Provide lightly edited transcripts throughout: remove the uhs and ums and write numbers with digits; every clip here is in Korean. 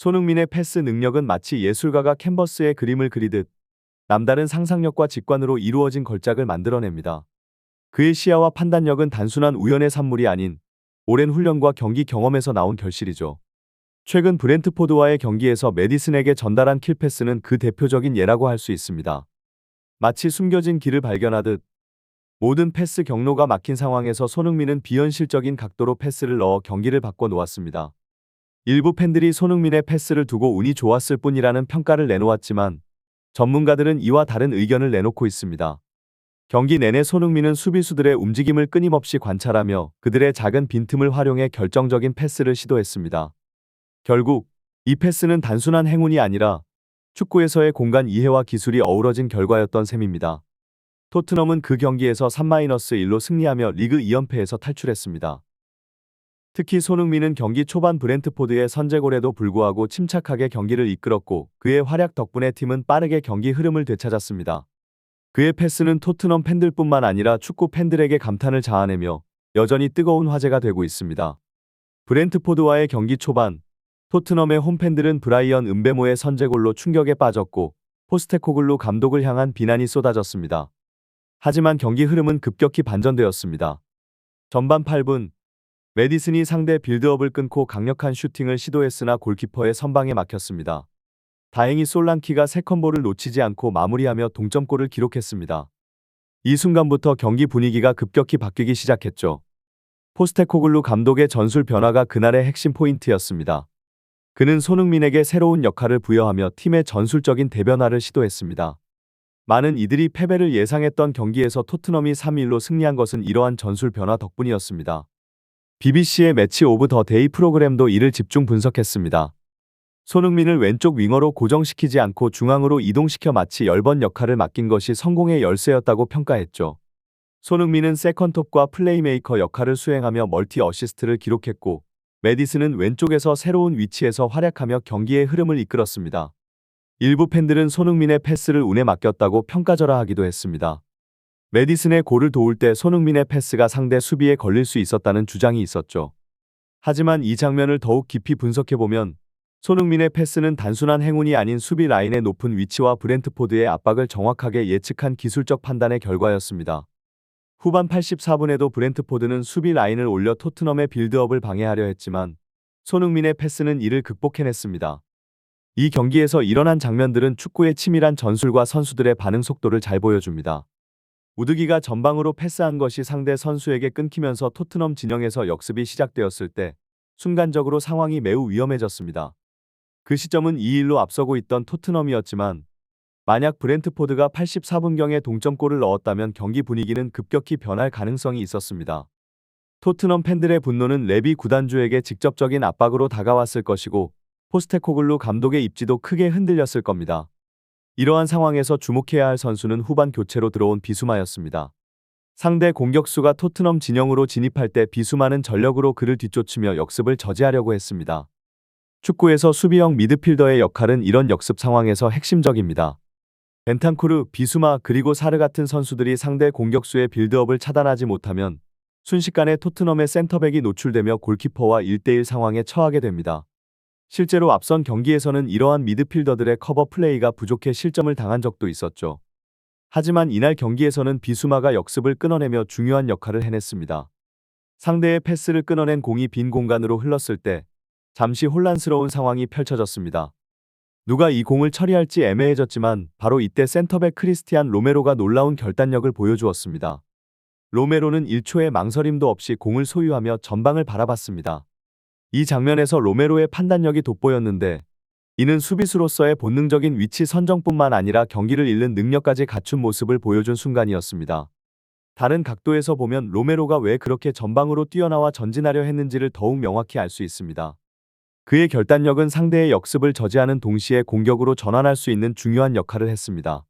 손흥민의 패스 능력은 마치 예술가가 캔버스에 그림을 그리듯 남다른 상상력과 직관으로 이루어진 걸작을 만들어냅니다. 그의 시야와 판단력은 단순한 우연의 산물이 아닌 오랜 훈련과 경기 경험에서 나온 결실이죠. 최근 브렌트포드와의 경기에서 메디슨에게 전달한 킬패스는 그 대표적인 예라고 할 수 있습니다. 마치 숨겨진 길을 발견하듯 모든 패스 경로가 막힌 상황에서 손흥민은 비현실적인 각도로 패스를 넣어 경기를 바꿔 놓았습니다. 일부 팬들이 손흥민의 패스를 두고 운이 좋았을 뿐이라는 평가를 내놓았지만 전문가들은 이와 다른 의견을 내놓고 있습니다. 경기 내내 손흥민은 수비수들의 움직임을 끊임없이 관찰하며 그들의 작은 빈틈을 활용해 결정적인 패스를 시도했습니다. 결국 이 패스는 단순한 행운이 아니라 축구에서의 공간 이해와 기술이 어우러진 결과였던 셈입니다. 토트넘은 그 경기에서 3-1로 승리하며 리그 2연패에서 탈출했습니다. 특히 손흥민은 경기 초반 브렌트포드의 선제골에도 불구하고 침착하게 경기를 이끌었고 그의 활약 덕분에 팀은 빠르게 경기 흐름을 되찾았습니다. 그의 패스는 토트넘 팬들뿐만 아니라 축구 팬들에게 감탄을 자아내며 여전히 뜨거운 화제가 되고 있습니다. 브렌트포드와의 경기 초반 토트넘의 홈팬들은 브라이언 음베모의 선제골로 충격에 빠졌고 포스테코글루 감독을 향한 비난이 쏟아졌습니다. 하지만 경기 흐름은 급격히 반전되었습니다. 전반 8분 메디슨이 상대 빌드업을 끊고 강력한 슈팅을 시도했으나 골키퍼의 선방에 막혔습니다. 다행히 솔랑키가 세컨볼을 놓치지 않고 마무리하며 동점골을 기록했습니다. 이 순간부터 경기 분위기가 급격히 바뀌기 시작했죠. 포스테코글루 감독의 전술 변화가 그날의 핵심 포인트였습니다. 그는 손흥민에게 새로운 역할을 부여하며 팀의 전술적인 대변화를 시도했습니다. 많은 이들이 패배를 예상했던 경기에서 토트넘이 3-1로 승리한 것은 이러한 전술 변화 덕분이었습니다. BBC의 매치 오브 더 데이 프로그램도 이를 집중 분석했습니다. 손흥민을 왼쪽 윙어로 고정시키지 않고 중앙으로 이동시켜 마치 열번 역할을 맡긴 것이 성공의 열쇠였다고 평가했죠. 손흥민은 세컨톱과 플레이메이커 역할을 수행하며 멀티 어시스트를 기록했고 메디슨은 왼쪽에서 새로운 위치에서 활약하며 경기의 흐름을 이끌었습니다. 일부 팬들은 손흥민의 패스를 운에 맡겼다고 평가절하하기도 했습니다. 메디슨의 골을 도울 때 손흥민의 패스가 상대 수비에 걸릴 수 있었다는 주장이 있었죠. 하지만 이 장면을 더욱 깊이 분석해보면 손흥민의 패스는 단순한 행운이 아닌 수비 라인의 높은 위치와 브렌트포드의 압박을 정확하게 예측한 기술적 판단의 결과였습니다. 후반 84분에도 브렌트포드는 수비 라인을 올려 토트넘의 빌드업을 방해하려 했지만 손흥민의 패스는 이를 극복해냈습니다. 이 경기에서 일어난 장면들은 축구의 치밀한 전술과 선수들의 반응 속도를 잘 보여줍니다. 우드기가 전방으로 패스한 것이 상대 선수에게 끊기면서 토트넘 진영에서 역습이 시작되었을 때 순간적으로 상황이 매우 위험해졌습니다. 그 시점은 2-1로 앞서고 있던 토트넘이었지만 만약 브렌트포드가 84분경에 동점골을 넣었다면 경기 분위기는 급격히 변할 가능성이 있었습니다. 토트넘 팬들의 분노는 레비 구단주에게 직접적인 압박으로 다가왔을 것이고 포스테코글루 감독의 입지도 크게 흔들렸을 겁니다. 이러한 상황에서 주목해야 할 선수는 후반 교체로 들어온 비수마였습니다. 상대 공격수가 토트넘 진영으로 진입할 때 비수마는 전력으로 그를 뒤쫓으며 역습을 저지하려고 했습니다. 축구에서 수비형 미드필더의 역할은 이런 역습 상황에서 핵심적입니다. 벤탄쿠르, 비수마 그리고 사르 같은 선수들이 상대 공격수의 빌드업을 차단하지 못하면 순식간에 토트넘의 센터백이 노출되며 골키퍼와 1대1 상황에 처하게 됩니다. 실제로 앞선 경기에서는 이러한 미드필더들의 커버 플레이가 부족해 실점을 당한 적도 있었죠. 하지만 이날 경기에서는 비수마가 역습을 끊어내며 중요한 역할을 해냈습니다. 상대의 패스를 끊어낸 공이 빈 공간으로 흘렀을 때 잠시 혼란스러운 상황이 펼쳐졌습니다. 누가 이 공을 처리할지 애매해졌지만 바로 이때 센터백 크리스티안 로메로가 놀라운 결단력을 보여주었습니다. 로메로는 1초의 망설임도 없이 공을 소유하며 전방을 바라봤습니다. 이 장면에서 로메로의 판단력이 돋보였는데 이는 수비수로서의 본능적인 위치 선정뿐만 아니라 경기를 읽는 능력까지 갖춘 모습을 보여준 순간이었습니다. 다른 각도에서 보면 로메로가 왜 그렇게 전방으로 뛰어나와 전진하려 했는지를 더욱 명확히 알 수 있습니다. 그의 결단력은 상대의 역습을 저지하는 동시에 공격으로 전환할 수 있는 중요한 역할을 했습니다.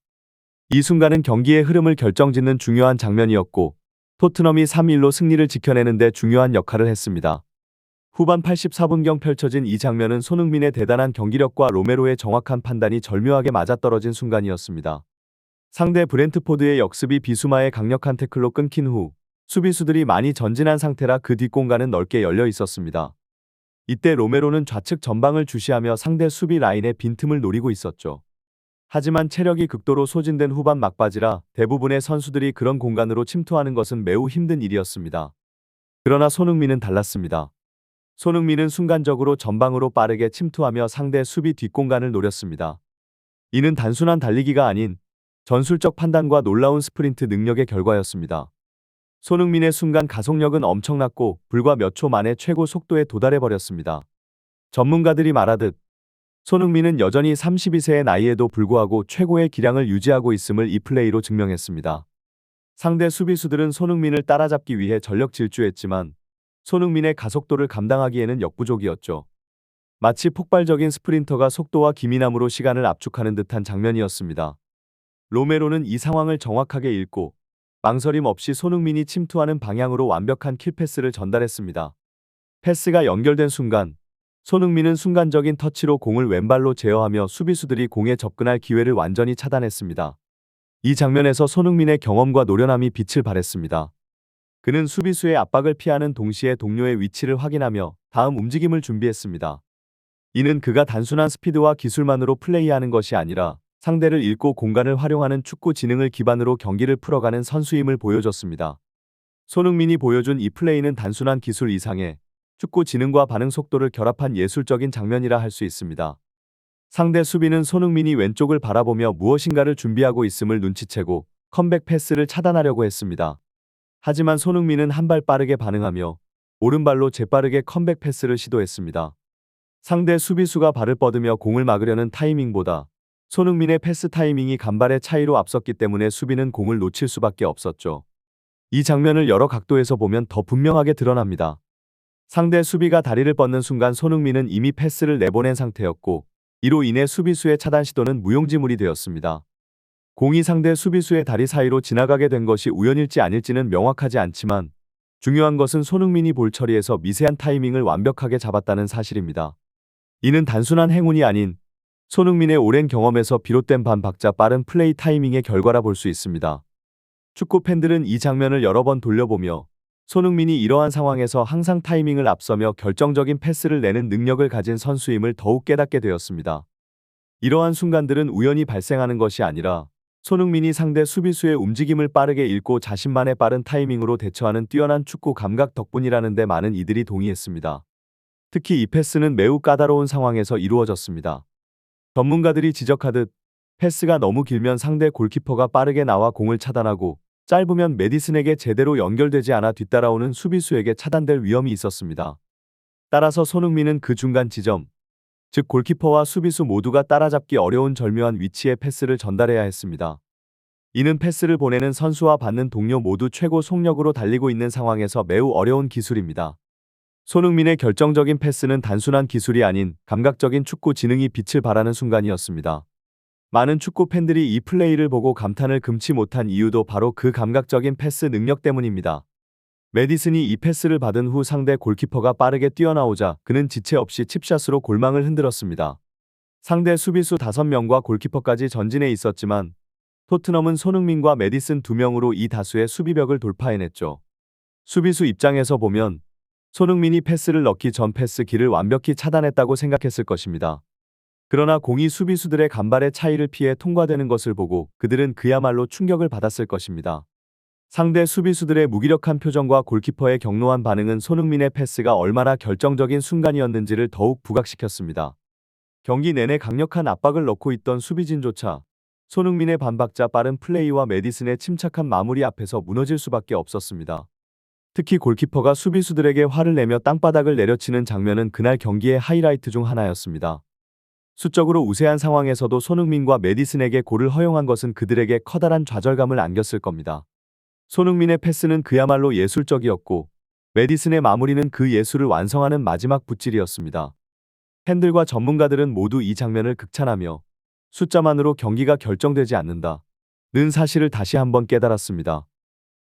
이 순간은 경기의 흐름을 결정짓는 중요한 장면이었고 토트넘이 3-1로 승리를 지켜내는 데 중요한 역할을 했습니다. 후반 84분경 펼쳐진 이 장면은 손흥민의 대단한 경기력과 로메로의 정확한 판단이 절묘하게 맞아떨어진 순간이었습니다. 상대 브렌트포드의 역습이 비수마의 강력한 태클로 끊긴 후 수비수들이 많이 전진한 상태라 그 뒷공간은 넓게 열려 있었습니다. 이때 로메로는 좌측 전방을 주시하며 상대 수비 라인의 빈틈을 노리고 있었죠. 하지만 체력이 극도로 소진된 후반 막바지라 대부분의 선수들이 그런 공간으로 침투하는 것은 매우 힘든 일이었습니다. 그러나 손흥민은 달랐습니다. 손흥민은 순간적으로 전방으로 빠르게 침투하며 상대 수비 뒷공간을 노렸습니다. 이는 단순한 달리기가 아닌 전술적 판단과 놀라운 스프린트 능력의 결과였습니다. 손흥민의 순간 가속력은 엄청났고 불과 몇 초 만에 최고 속도에 도달해버렸습니다. 전문가들이 말하듯 손흥민은 여전히 32세의 나이에도 불구하고 최고의 기량을 유지하고 있음을 이 플레이로 증명했습니다. 상대 수비수들은 손흥민을 따라잡기 위해 전력 질주했지만 손흥민의 가속도를 감당하기에는 역부족이었죠. 마치 폭발적인 스프린터가 속도와 기민함으로 시간을 압축하는 듯한 장면이었습니다. 로메로는 이 상황을 정확하게 읽고 망설임 없이 손흥민이 침투하는 방향으로 완벽한 킬패스를 전달했습니다. 패스가 연결된 순간 손흥민은 순간적인 터치로 공을 왼발로 제어하며 수비수들이 공에 접근할 기회를 완전히 차단했습니다. 이 장면에서 손흥민의 경험과 노련함이 빛을 발했습니다. 그는 수비수의 압박을 피하는 동시에 동료의 위치를 확인하며 다음 움직임을 준비했습니다. 이는 그가 단순한 스피드와 기술만으로 플레이하는 것이 아니라 상대를 읽고 공간을 활용하는 축구 지능을 기반으로 경기를 풀어가는 선수임을 보여줬습니다. 손흥민이 보여준 이 플레이는 단순한 기술 이상의 축구 지능과 반응 속도를 결합한 예술적인 장면이라 할 수 있습니다. 상대 수비는 손흥민이 왼쪽을 바라보며 무엇인가를 준비하고 있음을 눈치채고 컴백 패스를 차단하려고 했습니다. 하지만 손흥민은 한 발 빠르게 반응하며 오른발로 재빠르게 컴백 패스를 시도했습니다. 상대 수비수가 발을 뻗으며 공을 막으려는 타이밍보다 손흥민의 패스 타이밍이 간발의 차이로 앞섰기 때문에 수비는 공을 놓칠 수밖에 없었죠. 이 장면을 여러 각도에서 보면 더 분명하게 드러납니다. 상대 수비가 다리를 뻗는 순간 손흥민은 이미 패스를 내보낸 상태였고 이로 인해 수비수의 차단 시도는 무용지물이 되었습니다. 공이 상대 수비수의 다리 사이로 지나가게 된 것이 우연일지 아닐지는 명확하지 않지만 중요한 것은 손흥민이 볼 처리에서 미세한 타이밍을 완벽하게 잡았다는 사실입니다. 이는 단순한 행운이 아닌 손흥민의 오랜 경험에서 비롯된 반박자 빠른 플레이 타이밍의 결과라 볼 수 있습니다. 축구 팬들은 이 장면을 여러 번 돌려보며 손흥민이 이러한 상황에서 항상 타이밍을 앞서며 결정적인 패스를 내는 능력을 가진 선수임을 더욱 깨닫게 되었습니다. 이러한 순간들은 우연히 발생하는 것이 아니라 손흥민이 상대 수비수의 움직임을 빠르게 읽고 자신만의 빠른 타이밍으로 대처하는 뛰어난 축구 감각 덕분이라는 데 많은 이들이 동의했습니다. 특히 이 패스는 매우 까다로운 상황에서 이루어졌습니다. 전문가들이 지적하듯 패스가 너무 길면 상대 골키퍼가 빠르게 나와 공을 차단하고 짧으면 메디슨에게 제대로 연결되지 않아 뒤따라오는 수비수에게 차단될 위험이 있었습니다. 따라서 손흥민은 그 중간 지점, 즉 골키퍼와 수비수 모두가 따라잡기 어려운 절묘한 위치에 패스를 전달해야 했습니다. 이는 패스를 보내는 선수와 받는 동료 모두 최고 속력으로 달리고 있는 상황에서 매우 어려운 기술입니다. 손흥민의 결정적인 패스는 단순한 기술이 아닌 감각적인 축구 지능이 빛을 발하는 순간이었습니다. 많은 축구 팬들이 이 플레이를 보고 감탄을 금치 못한 이유도 바로 그 감각적인 패스 능력 때문입니다. 메디슨이 이 패스를 받은 후 상대 골키퍼가 빠르게 뛰어나오자 그는 지체 없이 칩샷으로 골망을 흔들었습니다. 상대 수비수 5명과 골키퍼까지 전진해 있었지만 토트넘은 손흥민과 메디슨 2명으로 이 다수의 수비벽을 돌파해냈죠. 수비수 입장에서 보면 손흥민이 패스를 넣기 전 패스 길을 완벽히 차단했다고 생각했을 것입니다. 그러나 공이 수비수들의 간발의 차이를 피해 통과되는 것을 보고 그들은 그야말로 충격을 받았을 것입니다. 상대 수비수들의 무기력한 표정과 골키퍼의 격노한 반응은 손흥민의 패스가 얼마나 결정적인 순간이었는지를 더욱 부각시켰습니다. 경기 내내 강력한 압박을 넣고 있던 수비진조차 손흥민의 반박자 빠른 플레이와 메디슨의 침착한 마무리 앞에서 무너질 수밖에 없었습니다. 특히 골키퍼가 수비수들에게 화를 내며 땅바닥을 내려치는 장면은 그날 경기의 하이라이트 중 하나였습니다. 수적으로 우세한 상황에서도 손흥민과 메디슨에게 골을 허용한 것은 그들에게 커다란 좌절감을 안겼을 겁니다. 손흥민의 패스는 그야말로 예술적이었고 메디슨의 마무리는 그 예술을 완성하는 마지막 붓질이었습니다. 팬들과 전문가들은 모두 이 장면을 극찬하며 숫자만으로 경기가 결정되지 않는다는 사실을 다시 한번 깨달았습니다.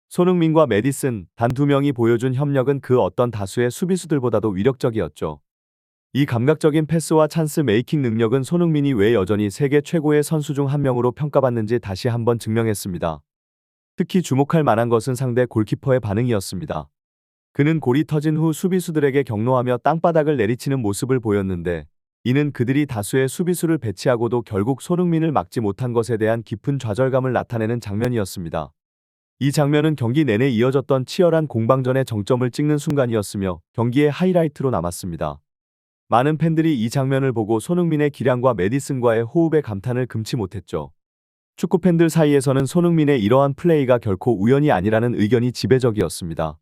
손흥민과 메디슨 단 2명이 보여준 협력은 그 어떤 다수의 수비수들보다도 위력적이었죠. 이 감각적인 패스와 찬스 메이킹 능력은 손흥민이 왜 여전히 세계 최고의 선수 중 한 명으로 평가받는지 다시 한번 증명했습니다. 특히 주목할 만한 것은 상대 골키퍼의 반응이었습니다. 그는 골이 터진 후 수비수들에게 격노하며 땅바닥을 내리치는 모습을 보였는데 이는 그들이 다수의 수비수를 배치하고도 결국 손흥민을 막지 못한 것에 대한 깊은 좌절감을 나타내는 장면이었습니다. 이 장면은 경기 내내 이어졌던 치열한 공방전의 정점을 찍는 순간이었으며 경기의 하이라이트로 남았습니다. 많은 팬들이 이 장면을 보고 손흥민의 기량과 메디슨과의 호흡에 감탄을 금치 못했죠. 축구 팬들 사이에서는 손흥민의 이러한 플레이가 결코 우연이 아니라는 의견이 지배적이었습니다.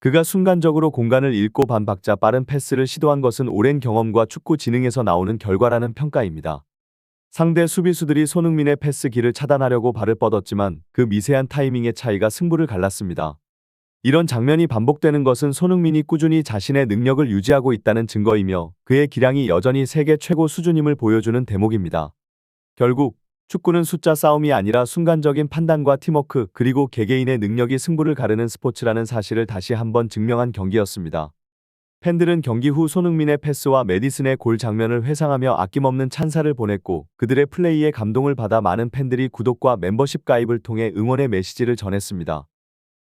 그가 순간적으로 공간을 읽고 반박자 빠른 패스를 시도한 것은 오랜 경험과 축구 지능에서 나오는 결과라는 평가입니다. 상대 수비수들이 손흥민의 패스 길을 차단하려고 발을 뻗었지만 그 미세한 타이밍의 차이가 승부를 갈랐습니다. 이런 장면이 반복되는 것은 손흥민이 꾸준히 자신의 능력을 유지하고 있다는 증거이며 그의 기량이 여전히 세계 최고 수준임을 보여주는 대목입니다. 결국 축구는 숫자 싸움이 아니라 순간적인 판단과 팀워크 그리고 개개인의 능력이 승부를 가르는 스포츠라는 사실을 다시 한번 증명한 경기였습니다. 팬들은 경기 후 손흥민의 패스와 메디슨의 골 장면을 회상하며 아낌없는 찬사를 보냈고 그들의 플레이에 감동을 받아 많은 팬들이 구독과 멤버십 가입을 통해 응원의 메시지를 전했습니다.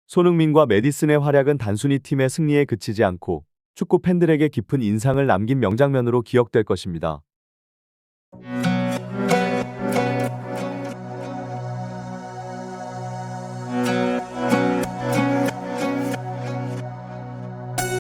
손흥민과 메디슨의 활약은 단순히 팀의 승리에 그치지 않고 축구 팬들에게 깊은 인상을 남긴 명장면으로 기억될 것입니다.